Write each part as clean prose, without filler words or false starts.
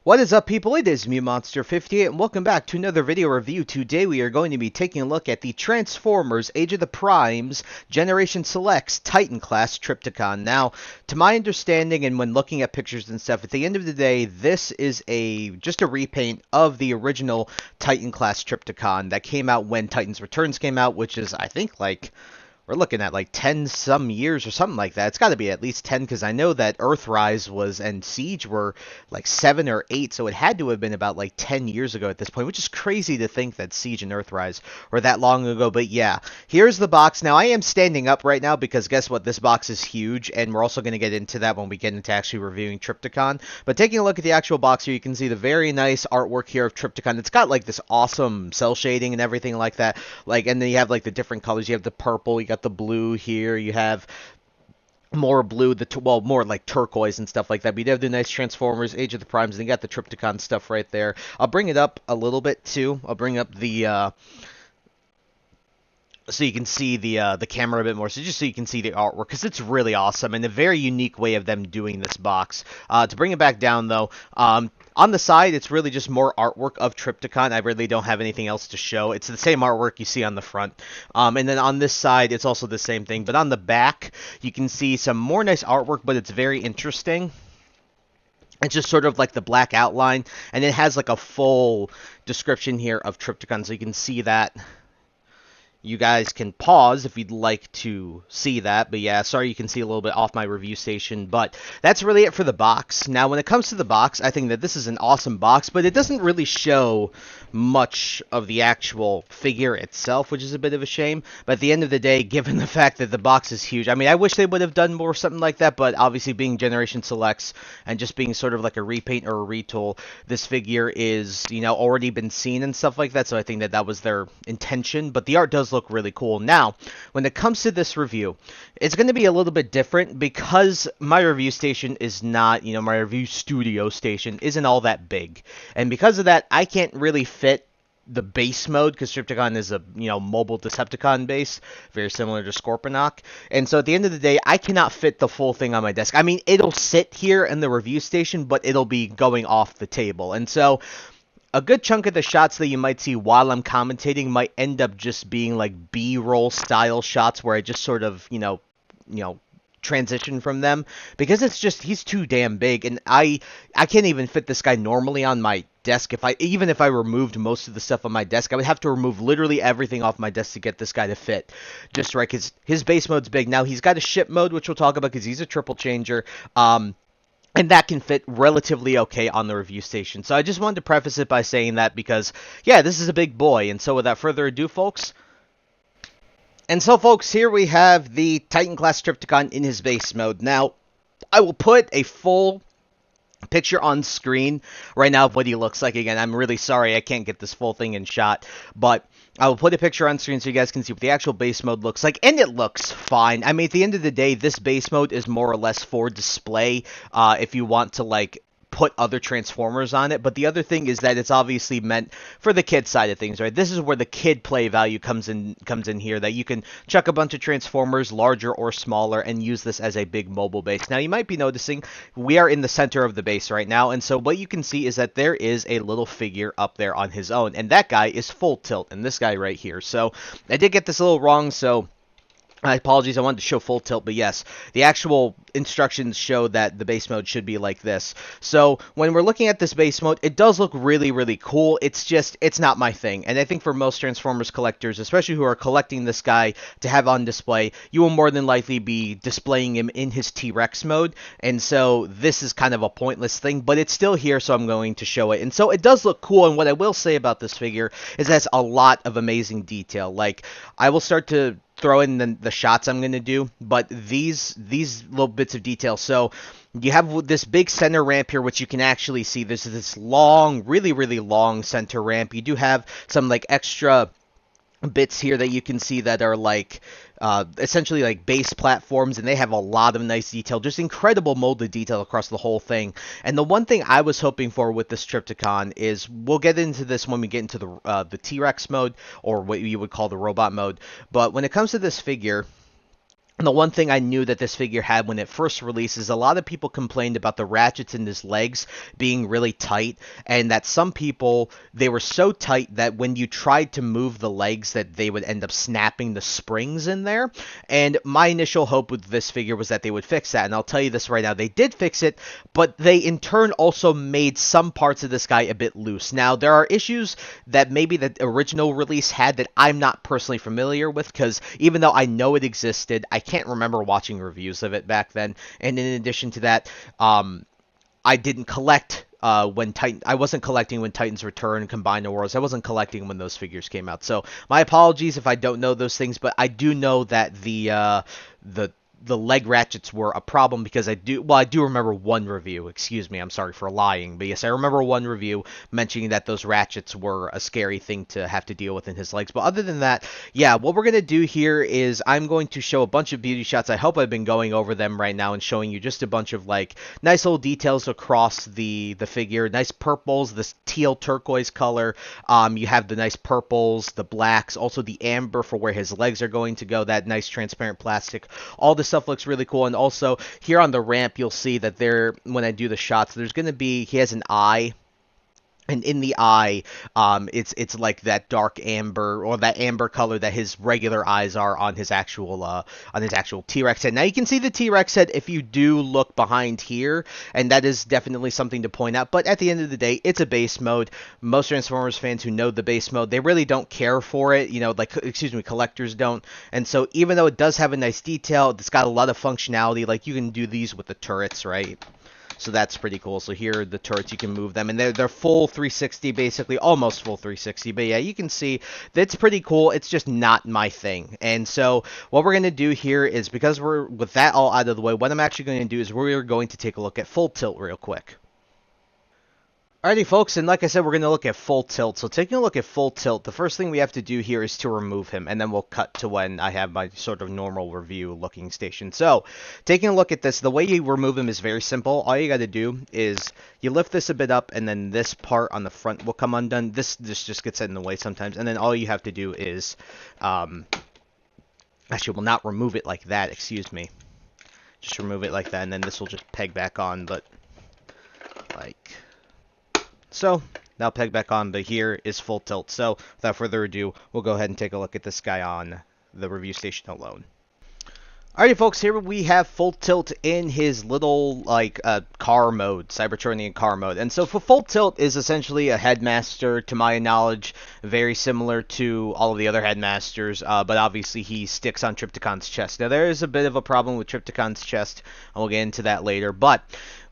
What is up, people? It is MewMonster58 and welcome back to another video review. Today we are going to be taking a look at the Transformers Age of the Primes Generation Selects Titan Class Trypticon. Now, to my understanding and when looking at pictures and stuff, at the end of the day, this is just a repaint of the original Titan Class Trypticon that came out when Titans Returns came out, which is, I think, we're looking at like 10 some years or something like that. It's got to be at least 10 because I know that Earthrise and Siege were like 7 or 8, so it had to have been about like 10 years ago at this point, which is crazy to think that Siege and Earthrise were that long ago. But yeah, here's the box. Now, I am standing up right now because guess what? This box is huge, and we're also going to get into that when we get into actually reviewing Trypticon. But taking a look at the actual box here, you can see the very nice artwork here of Trypticon. It's got like this awesome cell shading and everything like that. And then you have like the different colors. You have the purple, you got the blue here, you have more blue, more like turquoise and stuff like that. But you have the nice Transformers, Age of the Primes, and you got the Trypticon stuff right there. I'll bring it up a little bit too. I'll bring up the so you can see the camera a bit more, so just so you can see the artwork, because it's really awesome and a very unique way of them doing this box. To bring it back down though, on the side, it's really just more artwork of Trypticon. I really don't have anything else to show. It's the same artwork you see on the front. And then on this side, it's also the same thing. But on the back, you can see some more nice artwork, but it's very interesting. It's just sort of like the black outline, and it has like a full description here of Trypticon, so you can see that. You guys can pause if you'd like to see that, but yeah, sorry you can see a little bit off my review station, but that's really it for the box. Now, when it comes to the box, I think that this is an awesome box, but it doesn't really show much of the actual figure itself, which is a bit of a shame, but at the end of the day, given the fact that the box is huge, I mean, I wish they would have done more something like that, but obviously being Generation Selects and just being sort of like a repaint or a retool, this figure is, already been seen and stuff like that, so I think that that was their intention, but the art does look really cool. Now, when it comes to this review, it's going to be a little bit different because my review station is not, my review studio station isn't all that big. And because of that, I can't really fit the base mode because Trypticon is a, mobile Decepticon base, very similar to Scorponok. And so at the end of the day, I cannot fit the full thing on my desk. I mean, it'll sit here in the review station, but it'll be going off the table. And so a good chunk of the shots that you might see while I'm commentating might end up just being like B-roll style shots where I just sort of, transition from them because he's too damn big, and I can't even fit this guy normally on my desk. Even if I removed most of the stuff on my desk, I would have to remove literally everything off my desk to get this guy to fit just right, because his base mode's big. Now he's got a ship mode, which we'll talk about because he's a triple changer. And that can fit relatively okay on the review station. So I just wanted to preface it by saying that because, yeah, this is a big boy. And so without further ado, folks. And so, folks, here we have the Titan Class Trypticon in his base mode. Now, I will put a full picture on screen right now of what he looks like. Again, I'm really sorry I can't get this full thing in shot, but I will put a picture on screen so you guys can see what the actual base mode looks like, and it looks fine. I mean, at the end of the day, this base mode is more or less for display if you want to, put other Transformers on it, but the other thing is that it's obviously meant for the kid side of things, right? This is where the kid play value comes in here, that you can chuck a bunch of Transformers, larger or smaller, and use this as a big mobile base. Now, you might be noticing we are in the center of the base right now, and so what you can see is that there is a little figure up there on his own, and that guy is full tilt, and this guy right here. So, I did get this a little wrong, so apologies, I wanted to show full tilt, but yes, the actual instructions show that the base mode should be like this. So when we're looking at this base mode, it does look really, really cool. It's not my thing. And I think for most Transformers collectors, especially who are collecting this guy to have on display, you will more than likely be displaying him in his T-Rex mode. And so this is kind of a pointless thing, but it's still here, so I'm going to show it. And so it does look cool, and what I will say about this figure is that it's a lot of amazing detail. I will start to throw in the shots I'm going to do, but these little bits of detail. So you have this big center ramp here, which you can actually see. There's this long, really, really long center ramp. You do have some extra bits here that you can see that are essentially like base platforms, and they have a lot of nice detail, just incredible molded detail across the whole thing. And the one thing I was hoping for with this Trypticon is, we'll get into this when we get into the T-Rex mode, or what you would call the robot mode, but when it comes to this figure, the one thing I knew that this figure had when it first released is a lot of people complained about the ratchets in his legs being really tight, and that some people, they were so tight that when you tried to move the legs that they would end up snapping the springs in there. And my initial hope with this figure was that they would fix that, and I'll tell you this right now, they did fix it, but they in turn also made some parts of this guy a bit loose. Now, there are issues that maybe the original release had that I'm not personally familiar with, because even though I know it existed, I can't remember watching reviews of it back then. And in addition to that, I didn't collect I wasn't collecting when Titans Return, Combined Wars. I wasn't collecting when those figures came out. So my apologies if I don't know those things, but I do know that the leg ratchets were a problem, because I do remember one review, excuse me, I'm sorry for lying, but yes, I remember one review mentioning that those ratchets were a scary thing to have to deal with in his legs. But other than that, yeah, what we're going to do here is I'm going to show a bunch of beauty shots. I hope I've been going over them right now and showing you just a bunch of like nice little details across the figure. Nice purples, this teal turquoise color. You have the nice purples, the blacks, also the amber for where his legs are going to go, that nice transparent plastic. All this stuff looks really cool. And also here on the ramp, you'll see that when I do the shots, there's going to be, he has an eye. And in the eye, it's like that dark amber, or that amber color that his regular eyes are on his actual T-Rex head. Now you can see the T-Rex head if you do look behind here, and that is definitely something to point out. But at the end of the day, it's a base mode. Most Transformers fans who know the base mode, they really don't care for it. You know, like, excuse me, collectors don't. And so even though it does have a nice detail, it's got a lot of functionality. Like you can do these with the turrets, right? So that's pretty cool. So here are the turrets, you can move them, and they're full 360, basically, almost full 360. But yeah, you can see that's pretty cool. It's just not my thing. And so what we're going to do here is, because we're with that all out of the way, what I'm actually going to do is we're going to take a look at full tilt real quick. Alrighty, folks, and like I said, we're going to look at full tilt. So taking a look at full tilt, the first thing we have to do here is to remove him, and then we'll cut to when I have my sort of normal review looking station. So taking a look at this, the way you remove him is very simple. All you got to do is you lift this a bit up, and then this part on the front will come undone. This just gets in the way sometimes, and then all you have to do is, actually, we'll not remove it like that, excuse me. Just remove it like that, and then this will just peg back on, but like so. Now peg back on, but here is full tilt. So without further ado, we'll go ahead and take a look at this guy on the review station alone. Alrighty, folks, here we have full tilt in his little, like, car mode, Cybertronian car mode. And so for full tilt is essentially a headmaster, to my knowledge, very similar to all of the other headmasters, but obviously he sticks on Trypticon's chest. Now, there is a bit of a problem with Trypticon's chest, and we'll get into that later, but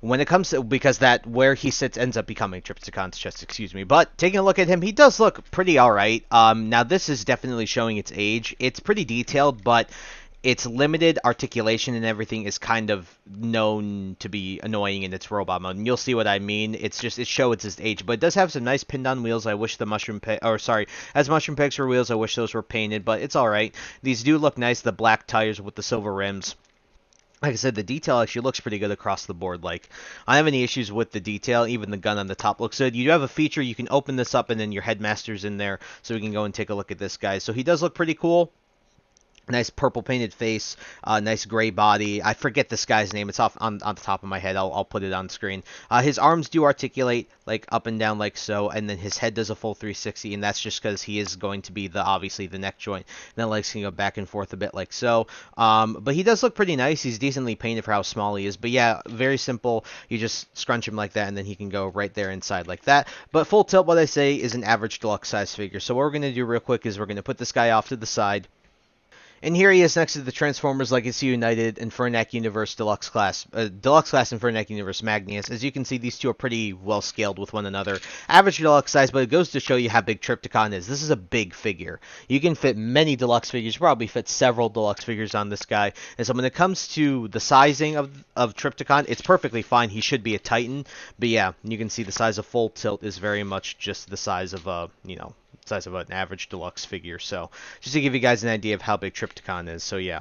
when it comes to, because that, where he sits ends up becoming Trypticon's chest, excuse me. But taking a look at him, he does look pretty alright. Now, this is definitely showing its age. It's pretty detailed, but its limited articulation and everything is kind of known to be annoying in its robot mode, and you'll see what I mean. It's shows its age, but it does have some nice pinned-on wheels. I wish the mushroom as mushroom pegs for wheels, I wish those were painted, but it's alright. These do look nice, the black tires with the silver rims. Like I said, the detail actually looks pretty good across the board. Like, I don't have any issues with the detail. Even the gun on the top looks good. You do have a feature, you can open this up, and then your headmaster's in there, so we can go and take a look at this guy. So he does look pretty cool. Nice purple painted face, nice gray body. I forget this guy's name. It's off on the top of my head. I'll put it on screen. His arms do articulate like up and down like so, and then his head does a full 360, and that's just because he is going to be obviously the neck joint. And then legs can go back and forth a bit like so. But he does look pretty nice. He's decently painted for how small he is. But yeah, very simple. You just scrunch him like that, and then he can go right there inside like that. But full tilt, what I say, is an average deluxe size figure. So what we're going to do real quick is we're going to put this guy off to the side. And here he is next to the Transformers Legacy United Infernac Universe Deluxe Class Infernac Universe Magnus. As you can see, these two are pretty well scaled with one another. Average deluxe size, but it goes to show you how big Trypticon is. This is a big figure. You can fit many deluxe figures, probably fit several deluxe figures on this guy. And so when it comes to the sizing of Trypticon, it's perfectly fine. He should be a Titan. But yeah, you can see the size of full tilt is very much just the size of a, size of an average deluxe figure. So just to give you guys an idea of how big Trypticon is. So yeah.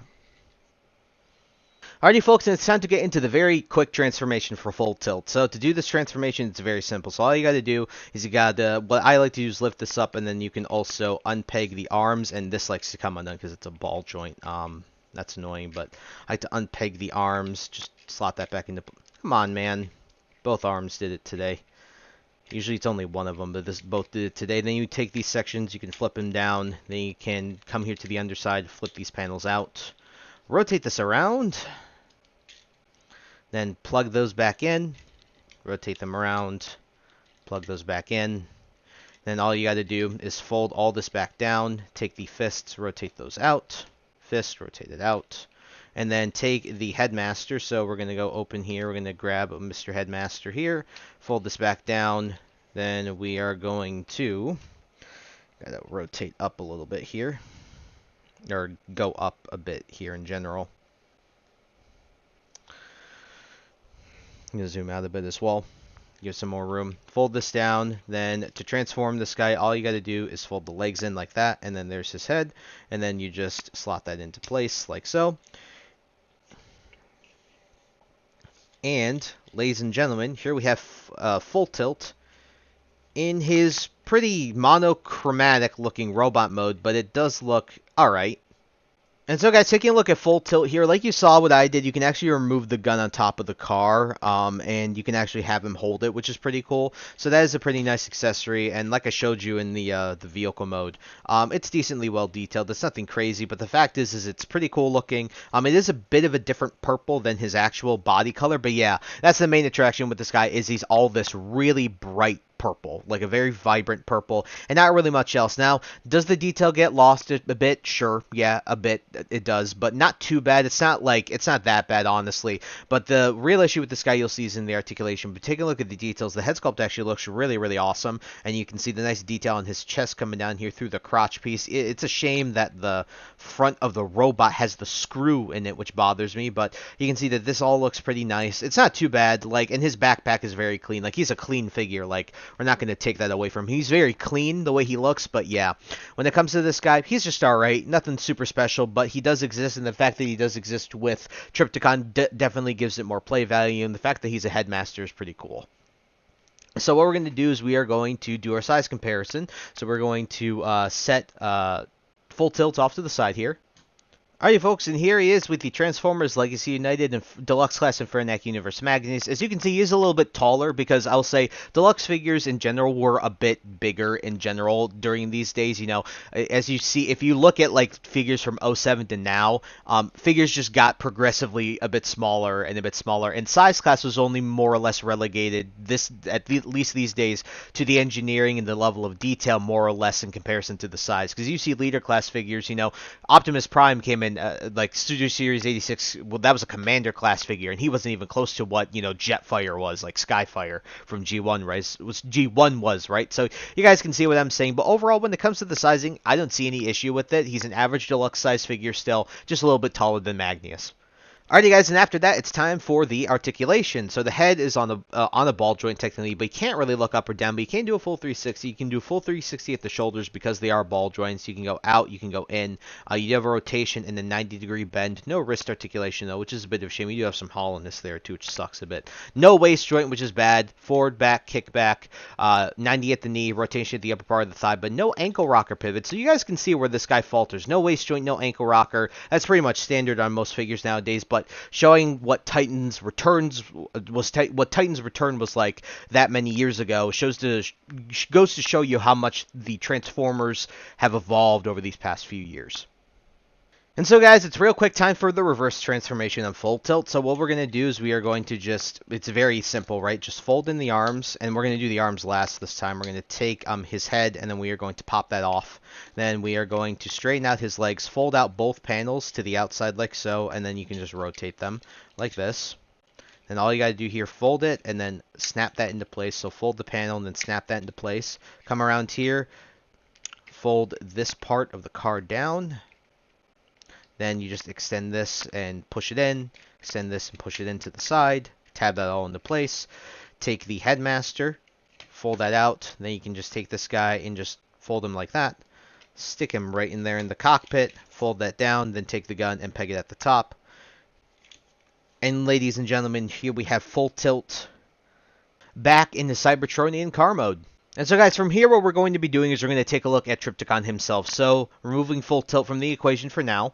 Alrighty, folks, and it's time to get into the very quick transformation for full tilt. So to do this transformation, it's very simple. So all you got to do is you got to, what I like to do is lift this up, and then you can also unpeg the arms, and this likes to come undone because it's a ball joint. That's annoying, but I like to unpeg the arms, just slot that back into... Come on, man. Both arms did it today. Usually it's only one of them, but this both did it today. Then you take these sections, you can flip them down. Then you can come here to the underside, flip these panels out. Rotate this around. Then plug those back in. Rotate them around. Plug those back in. Then all you got to do is fold all this back down. Take the fists, rotate those out. Fist, rotate it out. And then take the headmaster. So we're going to go open here. We're going to grab Mr. Headmaster here. Fold this back down. Then we are going to gotta rotate up a little bit here. Or go up a bit here in general. I'm going to zoom out a bit as well. Give some more room. Fold this down. Then to transform this guy, all you got to do is fold the legs in like that. And then there's his head. And then you just slot that into place like so. And, ladies and gentlemen, here we have full tilt in his pretty monochromatic looking robot mode, but it does look alright. And so, guys, taking a look at full tilt here, like you saw what I did, you can actually remove the gun on top of the car, and you can actually have him hold it, which is pretty cool. So that is a pretty nice accessory, and like I showed you in the vehicle mode, it's decently well detailed. It's nothing crazy, but the fact is it's pretty cool looking. It is a bit of a different purple than his actual body color, but yeah, that's the main attraction with this guy, is he's all this really bright purple, like a very vibrant purple, and not really much else. Now, does the detail get lost a bit? Sure, yeah, a bit it does, but not too bad. It's not that bad, honestly. But the real issue with this guy you'll see is in the articulation. But take a look at the details. The head sculpt actually looks really, really awesome, and you can see the nice detail on his chest coming down here through the crotch piece. It's a shame that the front of the robot has the screw in it, which bothers me, but you can see that this all looks pretty nice. It's not too bad, and his backpack is very clean. He's a clean figure, we're not going to take that away from him. He's very clean the way he looks, but yeah, when it comes to this guy, he's just alright. Nothing super special, but he does exist, and the fact that he does exist with Trypticon definitely gives it more play value, and the fact that he's a headmaster is pretty cool. So what we're going to do is we are going to do our size comparison. So we're going to set full tilt off to the side here. Alrighty, folks, and here he is with the Transformers Legacy United and Deluxe Class Infernac Universe Magnus. As you can see, he is a little bit taller because I'll say Deluxe figures in general were a bit bigger in general during these days. As you see, if you look at figures from 07 to now, figures just got progressively a bit smaller and a bit smaller, and size class was only more or less relegated at least these days to the engineering and the level of detail more or less in comparison to the size. Because you see leader class figures, Optimus Prime came in Studio Series 86, well, that was a Commander class figure, and he wasn't even close to what, Jetfire was, Skyfire from G1, right? G1 was, right? So you guys can see what I'm saying, but overall, when it comes to the sizing, I don't see any issue with it. He's an average deluxe size figure still, just a little bit taller than Magnus. Alrighty, guys, and after that, it's time for the articulation. So the head is on a ball joint technically, but you can't really look up or down, but you can do a full 360. You can do a full 360 at the shoulders because they are ball joints. You can go out, you can go in. You do have a rotation and a 90-degree bend. No wrist articulation, though, which is a bit of a shame. You do have some hollowness there, too, which sucks a bit. No waist joint, which is bad. Forward, back, kick back. 90 at the knee, rotation at the upper part of the thigh, but no ankle rocker pivot. So you guys can see where this guy falters. No waist joint, no ankle rocker. That's pretty much standard on most figures nowadays, but showing what Titan's return was like that many years ago goes to show you how much the Transformers have evolved over these past few years. And so, guys, it's real quick time for the reverse transformation on full tilt. So what we're going to do is we are going to it's very simple, right? Just fold in the arms, and we're going to do the arms last this time. We're going to take his head, and then we are going to pop that off. Then we are going to straighten out his legs, fold out both panels to the outside like so, and then you can just rotate them like this. And all you got to do here, fold it, and then snap that into place. So fold the panel, and then snap that into place. Come around here, fold this part of the card down. Then you just extend this and push it in, extend this and push it into the side, tab that all into place. Take the headmaster, fold that out, then you can just take this guy and just fold him like that. Stick him right in there in the cockpit, fold that down, then take the gun and peg it at the top. And ladies and gentlemen, here we have full tilt back in the Cybertronian car mode. And so, guys, from here what we're going to be doing is we're going to take a look at Trypticon himself. So, removing full tilt from the equation for now.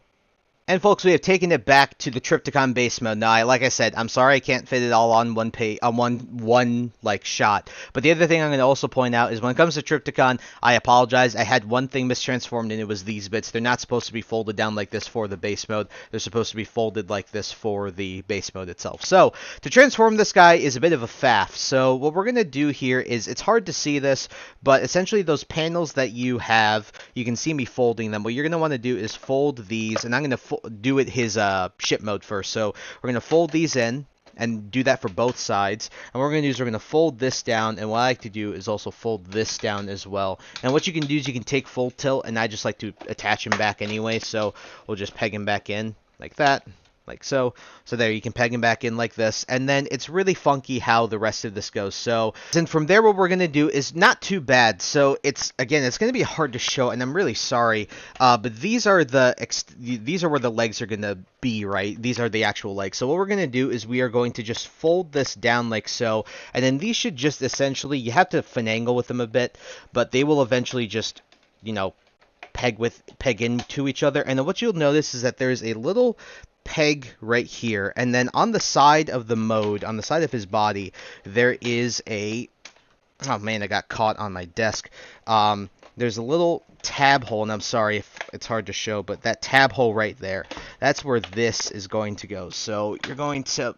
And folks, we have taken it back to the Trypticon base mode. Now, like I said, I'm sorry I can't fit it all on one like shot. But the other thing I'm going to also point out is when it comes to Trypticon, I apologize. I had one thing mistransformed, and it was these bits. They're not supposed to be folded down like this for the base mode. They're supposed to be folded like this for the base mode itself. So to transform this guy is a bit of a faff. So what we're going to do here is, it's hard to see this, but essentially those panels that you have, you can see me folding them. What you're going to want to do is fold these, and I'm going to do it his ship mode first. So we're going to fold these in and do that for both sides. And what we're going to do is we're going to fold this down, and what I like to do is also fold this down as well. And what you can do is you can take full tilt, and I just like to attach him back anyway, so we'll just peg him back in like that. Like so. So there, you can peg him back in like this, and then it's really funky how the rest of this goes. So, and from there, what we're going to do is not too bad. So it's going to be hard to show, and I'm really sorry, but these are where the legs are going to be, right? These are the actual legs. So what we're going to do is we are going to just fold this down like so, and then these should just essentially, you have to finagle with them a bit, but they will eventually just, you know, peg into each other. And then what you'll notice is that there's a little peg right here, and then on the side of the mode, on the side of his body, there is a, oh man, I got caught on my desk. There's a little tab hole, and I'm sorry if it's hard to show, but that tab hole right there, that's where this is going to go. So you're going to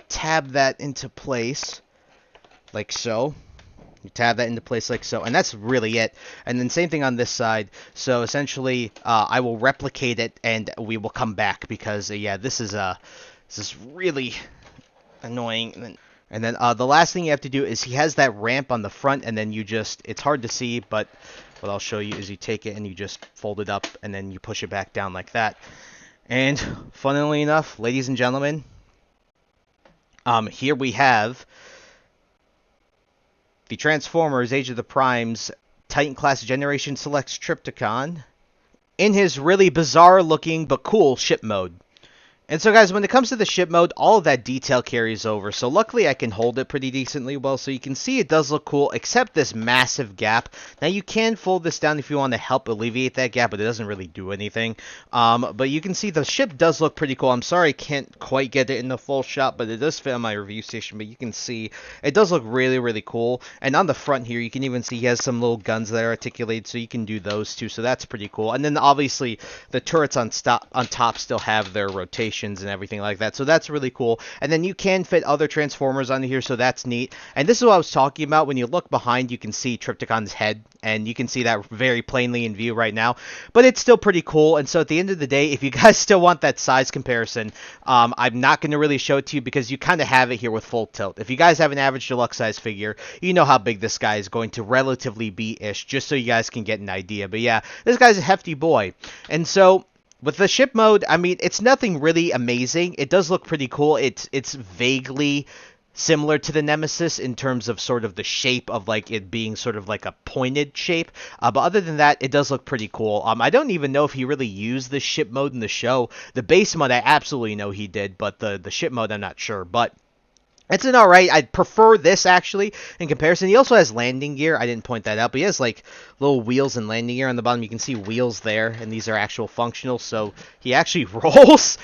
tab that into place like so. You tab that into place like so, and that's really it. And then same thing on this side. So essentially, I will replicate it, and we will come back because yeah, this is really annoying. And then the last thing you have to do is he has that ramp on the front, and then you just, it's hard to see, but what I'll show you is you take it and you just fold it up, and then you push it back down like that. And funnily enough, ladies and gentlemen, here we have the Transformers Age of the Primes Titan Class Generation Selects Trypticon in his really bizarre looking but cool ship mode. And so guys, when it comes to the ship mode, all of that detail carries over. So luckily I can hold it pretty decently well, so you can see it does look cool, except this massive gap. Now you can fold this down if you want to help alleviate that gap, but it doesn't really do anything. But you can see the ship does look pretty cool. I'm sorry I can't quite get it in the full shot, but it does fit on my review station. But you can see it does look really, really cool. And on the front here, you can even see he has some little guns that are articulated, so you can do those too. So that's pretty cool. And then obviously the turrets on top still have their rotation and everything like that, so that's really cool. And then you can fit other Transformers on here, so that's neat. And this is what I was talking about. When you look behind, you can see Trypticon's head, and you can see that very plainly in view right now, but it's still pretty cool. And so at the end of the day, if you guys still want that size comparison, I'm not going to really show it to you because you kind of have it here with full tilt. If you guys have an average deluxe size figure, you know how big this guy is going to relatively be-ish, just so you guys can get an idea. But yeah, this guy's a hefty boy. And so with the ship mode, I mean, it's nothing really amazing. It does look pretty cool. It's vaguely similar to the Nemesis in terms of sort of the shape of like it being sort of like a pointed shape. But other than that, it does look pretty cool. I don't even know if he really used the ship mode in the show. The base mode, I absolutely know he did, but the ship mode, I'm not sure. But it's an alright. I prefer this, actually, in comparison. He also has landing gear. I didn't point that out, but he has, like, little wheels and landing gear on the bottom. You can see wheels there, and these are actual functional, so he actually rolls,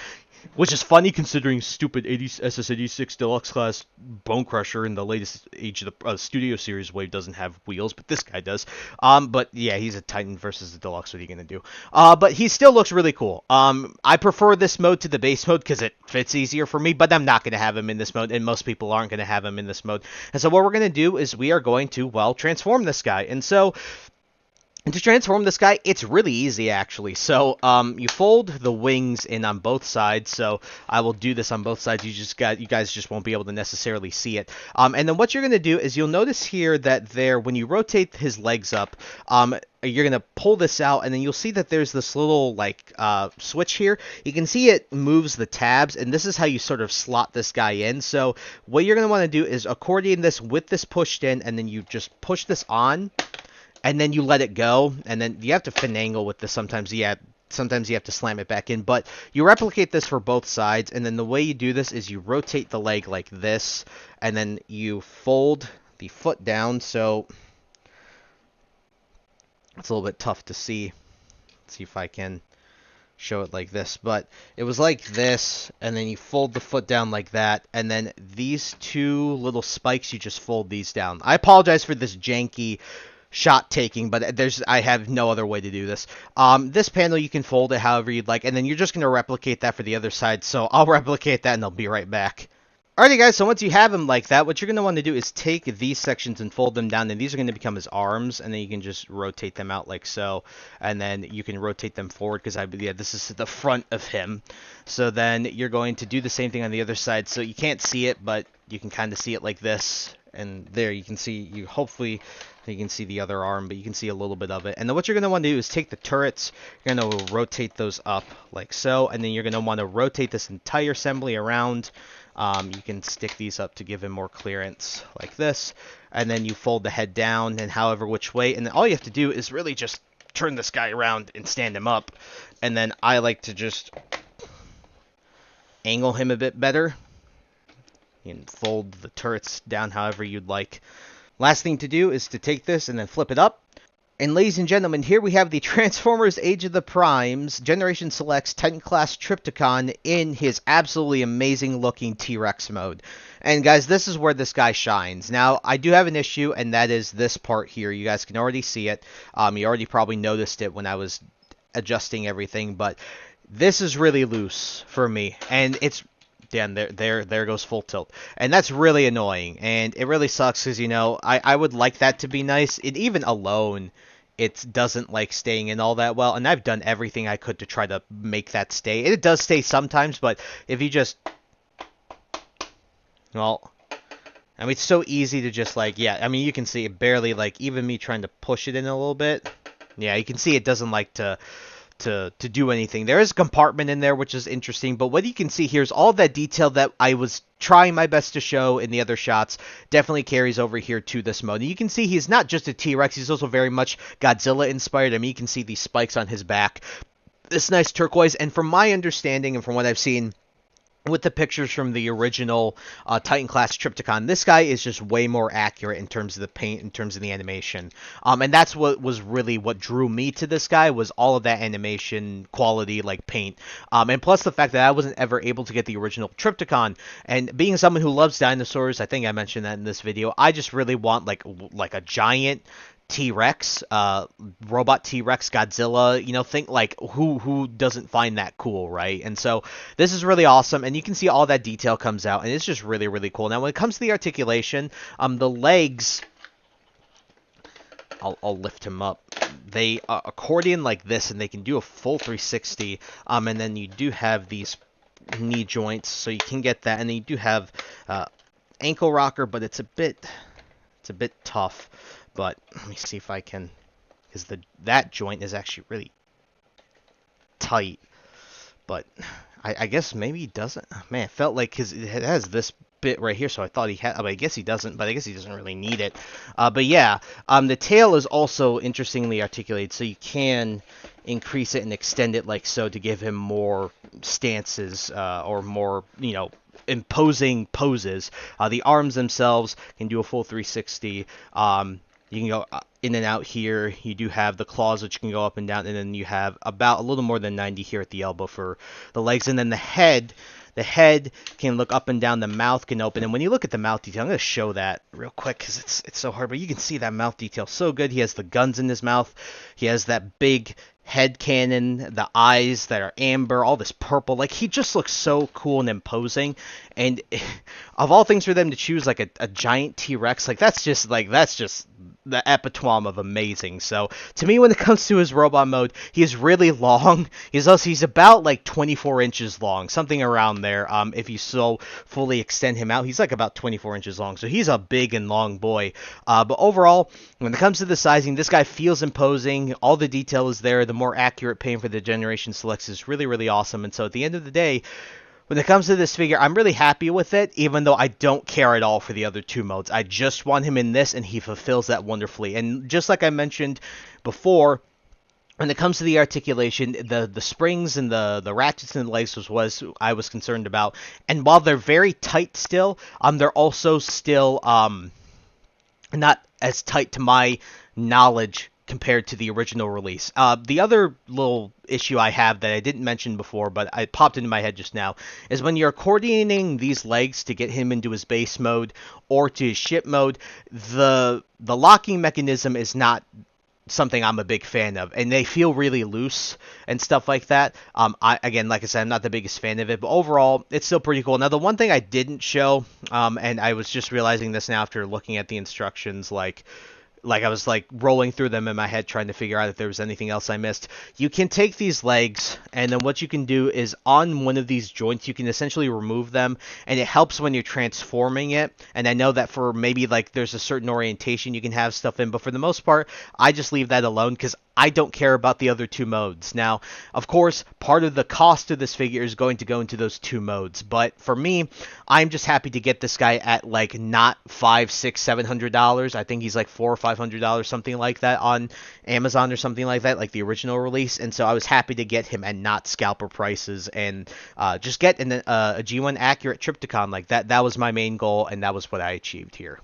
which is funny considering stupid SS-86 Deluxe Class Bone Crusher in the latest Age of the Studio Series wave doesn't have wheels, but this guy does. But yeah, he's a Titan versus the Deluxe. What are you going to do? But he still looks really cool. I prefer this mode to the base mode because it fits easier for me, but I'm not going to have him in this mode, and most people aren't going to have him in this mode. And so what we're going to do is we are going to, well, transform this guy. And so to transform this guy, it's really easy, actually. So, you fold the wings in on both sides. So, I will do this on both sides. You guys just won't be able to necessarily see it. And then what you're going to do is you'll notice here that when you rotate his legs up, you're going to pull this out, and then you'll see that there's this little, like, switch here. You can see it moves the tabs, and this is how you sort of slot this guy in. So, what you're going to want to do is accordion this with this pushed in, and then you just push this on, and then you let it go, and then you have to finagle with this sometimes. Yeah, sometimes you have to slam it back in, but you replicate this for both sides, and then the way you do this is you rotate the leg like this, and then you fold the foot down, so it's a little bit tough to see. Let's see if I can show it like this, but it was like this, and then you fold the foot down like that, and then these two little spikes, you just fold these down. I apologize for this janky shot taking, but I have no other way to do this. This panel, you can fold it however you'd like, and then you're just going to replicate that for the other side, so I'll replicate that and I'll be right back. Alrighty guys, so once you have them like that, what you're going to want to do is take these sections and fold them down, and these are going to become his arms, and then you can just rotate them out like so, and then you can rotate them forward, because this is the front of him. So then you're going to do the same thing on the other side, so you can't see it, but you can kind of see it like this, and there you can see, hopefully you can see the other arm, but you can see a little bit of it. And then what you're going to want to do is take the turrets, you're going to rotate those up like so, and then you're going to want to rotate this entire assembly around. You can stick these up to give him more clearance like this, and then you fold the head down and however which way, and then all you have to do is really just turn this guy around and stand him up, and then I like to just angle him a bit better. You can fold the turrets down however you'd like. Last thing to do is to take this and then flip it up. And ladies and gentlemen, here we have the Transformers Age of the Primes Generation Selects Titan Class Trypticon in his absolutely amazing looking T-Rex mode. And guys, this is where this guy shines. Now, I do have an issue, and that is this part here. You guys can already see it. You already probably noticed it when I was adjusting everything, but this is really loose for me. And it's... Damn, there goes full tilt. And that's really annoying. And it really sucks because, you know, I would like that to be nice. It even alone, it doesn't like staying in all that well. And I've done everything I could to try to make that stay. It does stay sometimes, but if you just... Well, I mean, it's so easy to just like, yeah, I mean, you can see it barely, like, even me trying to push it in a little bit. Yeah, you can see it doesn't like to do anything. There is a compartment in there, which is interesting, but what you can see here is all that detail that I was trying my best to show in the other shots definitely carries over here to this mode. And you can see he's not just a T-Rex, he's also very much Godzilla inspired. I mean, you can see these spikes on his back, this nice turquoise, and from my understanding and from what I've seen with the pictures from the original Titan class Trypticon, this guy is just way more accurate in terms of the paint, in terms of the animation. And that's what was really what drew me to this guy, was all of that animation quality, like paint. And plus the fact that I wasn't ever able to get the original Trypticon. And being someone who loves dinosaurs, I think I mentioned that in this video, I just really want like a giant T-Rex, robot T-Rex, Godzilla, you know, think like who doesn't find that cool, right? And so this is really awesome, and you can see all that detail comes out, and it's just really, really cool. Now, when it comes to the articulation, the legs, I'll lift him up. They accordion like this, and they can do a full 360, and then you do have these knee joints, so you can get that, and then you do have ankle rocker, but it's a bit tough. But let me see if I can, because that joint is actually really tight. But I guess maybe he doesn't. Man, it felt like it has this bit right here, so I thought he had. I guess he doesn't, but I guess he doesn't really need it. But yeah, the tail is also interestingly articulated, so you can increase it and extend it like so to give him more stances or more, you know, imposing poses. The arms themselves can do a full 360. You can go in and out here. You do have the claws, which can go up and down, and then you have about a little more than 90 here at the elbow for the legs. And then the head can look up and down. The mouth can open. And when you look at the mouth detail, I'm going to show that real quick because it's so hard. But you can see that mouth detail so good. He has the guns in his mouth. He has that big head cannon, the eyes that are amber, all this purple. Like, he just looks so cool and imposing. And of all things for them to choose, like a giant T-Rex, like that's just the epitome of amazing. So to me, when it comes to his robot mode, he is really long. He's about like 24 inches long, something around there. If you so fully extend him out, he's like about 24 inches long. So he's a big and long boy. But overall, when it comes to the sizing, this guy feels imposing. All the detail is there. The more accurate paint for the Generation Selects is really, really awesome. And so at the end of the day, when it comes to this figure, I'm really happy with it, even though I don't care at all for the other two modes. I just want him in this, and he fulfills that wonderfully. And just like I mentioned before, when it comes to the articulation, the springs and the ratchets in the legs was what I was concerned about. And while they're very tight still, they're also still not as tight to my knowledge compared to the original release. The other little issue I have that I didn't mention before, but it popped into my head just now, is when you're coordinating these legs to get him into his base mode or to his ship mode, the locking mechanism is not something I'm a big fan of, and they feel really loose and stuff like that. I again, like I said, I'm not the biggest fan of it, but overall, it's still pretty cool. Now, the one thing I didn't show, and I was just realizing this now after looking at the instructions, like I was like rolling through them in my head trying to figure out if there was anything else I missed. You can take these legs, and then what you can do is on one of these joints you can essentially remove them, and it helps when you're transforming it. And I know that for maybe like there's a certain orientation you can have stuff in, but for the most part I just leave that alone because I don't care about the other two modes. Now, of course, part of the cost of this figure is going to go into those two modes, but for me, I'm just happy to get this guy at like not $500, $600, $700. I think he's like $400 or $500, something like that on Amazon or something like that, like the original release. And so I was happy to get him at not scalper prices and just get a G1 accurate Trypticon like that. That was my main goal, and that was what I achieved here.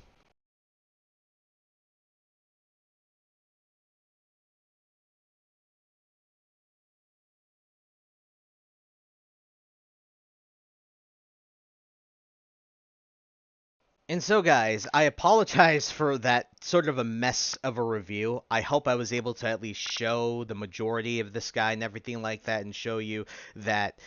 And so, guys, I apologize for that sort of a mess of a review. I hope I was able to at least show the majority of this guy and everything like that, and show you that,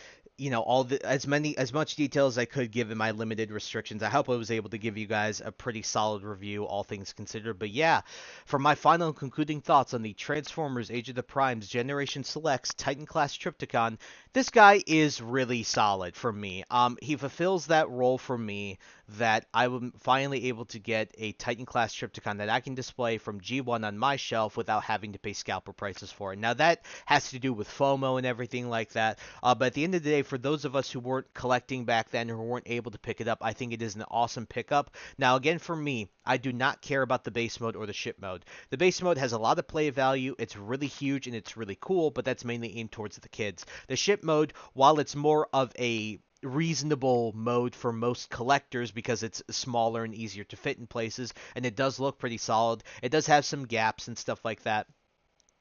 all the as much detail as I could give in my limited restrictions. I hope I was able to give you guys a pretty solid review, all things considered. But yeah, for my final and concluding thoughts on the Transformers Age of the Primes Generation Selects Titan Class Trypticon, this guy is really solid for me. He fulfills that role for me that I am finally able to get a Titan class Trypticon that I can display from G1 on my shelf without having to pay scalper prices for it. Now that has to do with FOMO and everything like that. But at the end of the day, for those of us who weren't collecting back then or who weren't able to pick it up, I think it is an awesome pickup. Now again, for me, I do not care about the base mode or the ship mode. The base mode has a lot of play value. It's really huge and it's really cool, but that's mainly aimed towards the kids. The ship mode, while it's more of a reasonable mode for most collectors because it's smaller and easier to fit in places, and it does look pretty solid. It does have some gaps and stuff like that.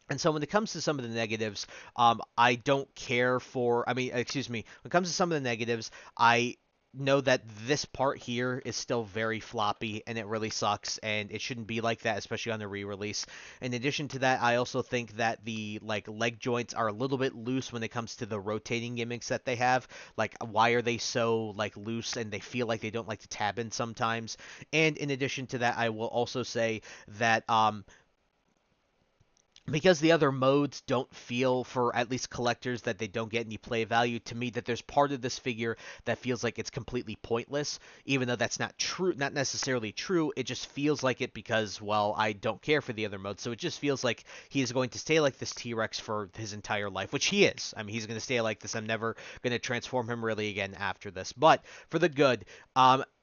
And so when it comes to some of the negatives, I don't care for. I mean, excuse me. When it comes to some of the negatives, I know that this part here is still very floppy and it really sucks and it shouldn't be like that, especially on the re-release. In addition to that, I also think that the leg joints are a little bit loose when it comes to the rotating gimmicks that they have. Like, why are they so loose and they feel like they don't like to tab in sometimes? And in addition to that, I will also say that because the other modes don't feel, for at least collectors, that they don't get any play value, to me that there's part of this figure that feels like it's completely pointless, even though that's not true, not necessarily true. It just feels like it because, well, I don't care for the other modes, so it just feels like he is going to stay like this T-Rex for his entire life, which he is. I mean, he's going to stay like this. I'm never going to transform him really again after this, but for the good.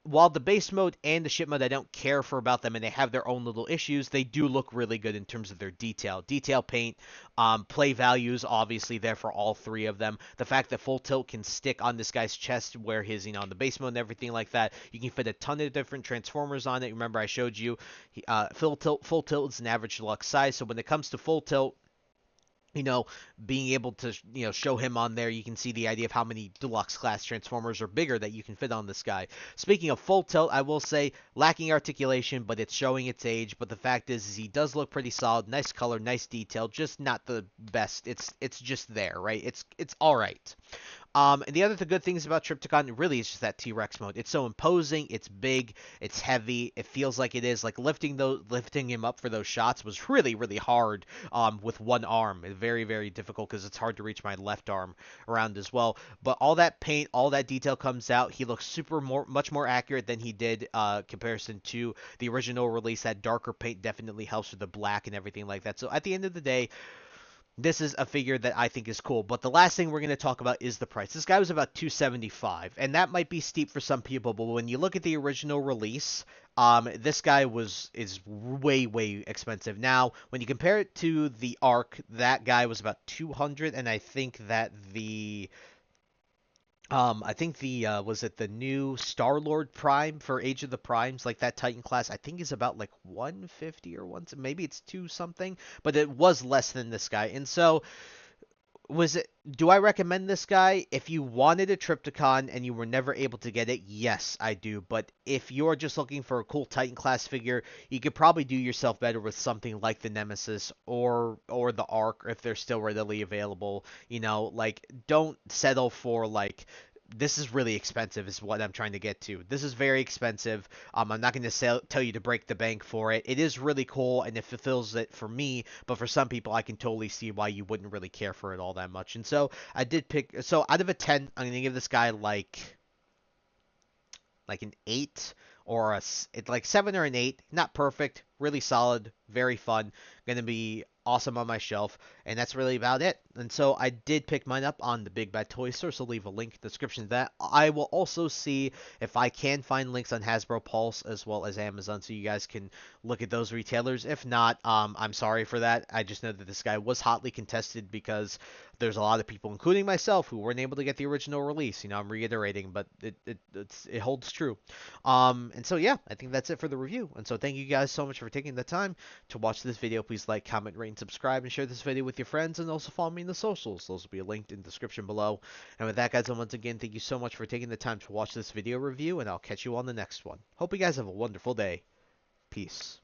While the base mode and the ship mode I don't care for about them, and they have their own little issues, they do look really good in terms of their detail paint, play values obviously there for all three of them. The fact that full tilt can stick on this guy's chest where his, on the base mode and everything like that, you can fit a ton of different transformers on it. Remember I showed you full tilt is an average deluxe size, so when it comes to full tilt, you know, being able to, show him on there, you can see the idea of how many deluxe class transformers are bigger that you can fit on this guy. Speaking of full tilt, I will say lacking articulation, but it's showing its age. But the fact is he does look pretty solid, nice color, nice detail, just not the best. It's just there, right? It's all right. And the other good things about Trypticon really is just that T-Rex mode. It's so imposing, it's big, it's heavy, it feels like it is. Like lifting him up for those shots was really, really hard with one arm. Very, very difficult because it's hard to reach my left arm around as well. But all that paint, all that detail comes out. He looks much more accurate than he did comparison to the original release. That darker paint definitely helps with the black and everything like that. So at the end of the day, this is a figure that I think is cool. But the last thing we're going to talk about is the price. This guy was about $275, and that might be steep for some people, but when you look at the original release, this guy is way, way expensive. Now, when you compare it to the Arc, that guy was about 200, and I think that the I think the was it the new Star-Lord Prime for Age of the Primes, like that Titan class, I think is about like 150 or one, maybe it's 2 something, but it was less than this guy. And so was it do I recommend this guy? If you wanted a Trypticon and you were never able to get it, yes, I do. But if you're just looking for a cool Titan class figure, you could probably do yourself better with something like the Nemesis or the Arc if they're still readily available. Like don't settle for like this is really expensive is what I'm trying to get to. This is very expensive. I'm not going to tell you to break the bank for it. It is really cool and it fulfills it for me, but for some people I can totally see why you wouldn't really care for it all that much. And so I did pick, so out of a 10, I'm going to give this guy like an 8 or like 7 or an 8. Not perfect, really solid, very fun. Going to be awesome on my shelf, and that's really about it. And so I did pick mine up on the Big Bad Toy Store, so leave a link in the description to that. I will also see if I can find links on Hasbro Pulse as well as Amazon, so you guys can look at those retailers. If not, I'm sorry for that. I just know that this guy was hotly contested because there's a lot of people, including myself, who weren't able to get the original release. I'm reiterating, but it holds true. And so yeah, I think that's it for the review. And so thank you guys so much for taking the time to watch this video. Please like, comment, rate, and subscribe, and share this video with your friends, and also follow me in the socials. Those will be linked in the description below. And with that, guys, once again, thank you so much for taking the time to watch this video review, and I'll catch you on the next one. Hope you guys have a wonderful day. Peace.